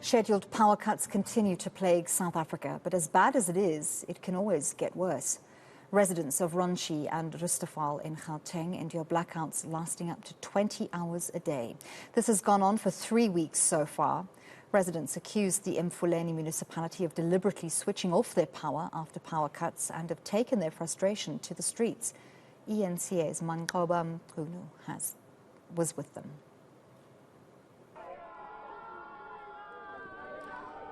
Scheduled power cuts continue to plague South Africa, but as bad as it is, it can always get worse. Residents of Ronshee and Rustevaal in Gauteng endure blackouts lasting up to 20 hours a day. This has gone on for 3 weeks so far. Residents accuse the eMfuleni Municipality of deliberately switching off their power after power cuts and have taken their frustration to the streets. eNCA's Manqoba Mchunu was with them.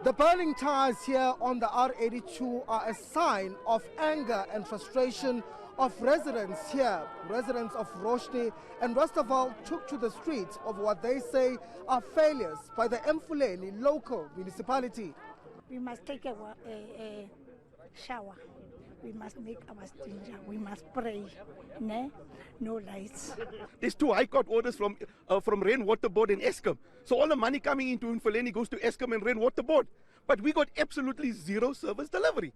The burning tires here on the R82 are a sign of anger and frustration of residents here. Residents of Ronshee and Rustevaal took to the streets of what they say are failures by the eMfuleni local municipality. We must take a shower. We must make our stinger. We must pray. No lights. There's 2 high court orders from Rainwater Board and Eskom. So all the money coming into eMfuleni goes to Eskom and Rainwater Board. But we got absolutely zero service delivery.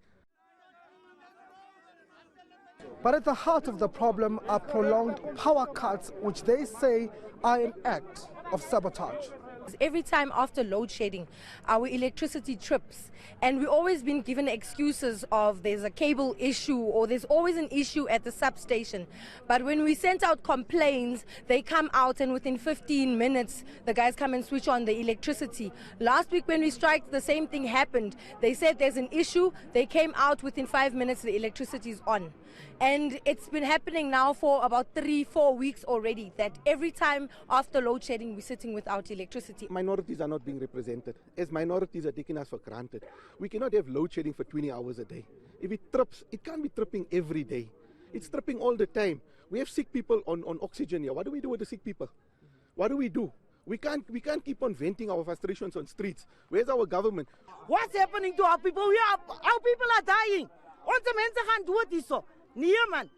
But at the heart of the problem are prolonged power cuts, which they say are an act of sabotage. Every time after load shedding, our electricity trips, and we've always been given excuses of there's a cable issue or there's always an issue at the substation. But when we sent out complaints, they come out and within 15 minutes, the guys come and switch on the electricity. Last week when we striked, the same thing happened. They said there's an issue, they came out within 5 minutes, the electricity is on. And it's been happening now for about 3-4 weeks already, that every time after load shedding, we're sitting without electricity. Minorities are not being represented. As minorities are taking us for granted. We cannot have load shedding for 20 hours a day. If it trips, it can't be tripping every day. It's tripping all the time. We have sick people on oxygen here. What do we do with the sick people? What do we do? We can't keep on venting our frustrations on streets. Where's our government? What's happening to our people? Our people are dying. Onze mense gaan dood hierso. Nee man,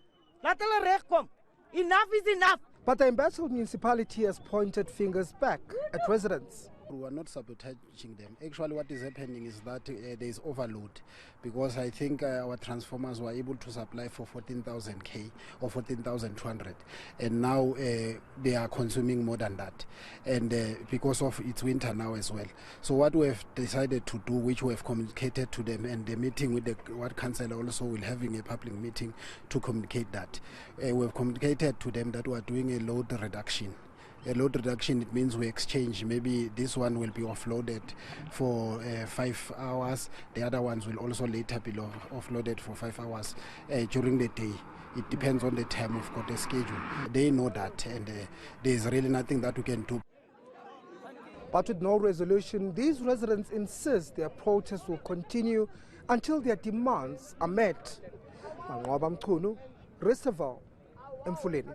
laat hulle regkom. Enough is enough. But the embattled municipality has pointed fingers back at residents. We are not sabotaging them. Actually, what is happening is that there is overload, because I think our transformers were able to supply for 14,000 K or 14,200, and now they are consuming more than that, and because of it's winter now as well. So what we have decided to do, which we have communicated to them, and the meeting with the ward council also will having a public meeting to communicate that. We have communicated to them that we are doing a load reduction. A load reduction, it means we exchange. Maybe this one will be offloaded for 5 hours. The other ones will also later be offloaded for 5 hours during the day. It depends on the time we've got a schedule. They know that, and there's really nothing that we can do. But with no resolution, these residents insist their protest will continue until their demands are met. Manqoba Mchunu, Rustevaal, eMfuleni.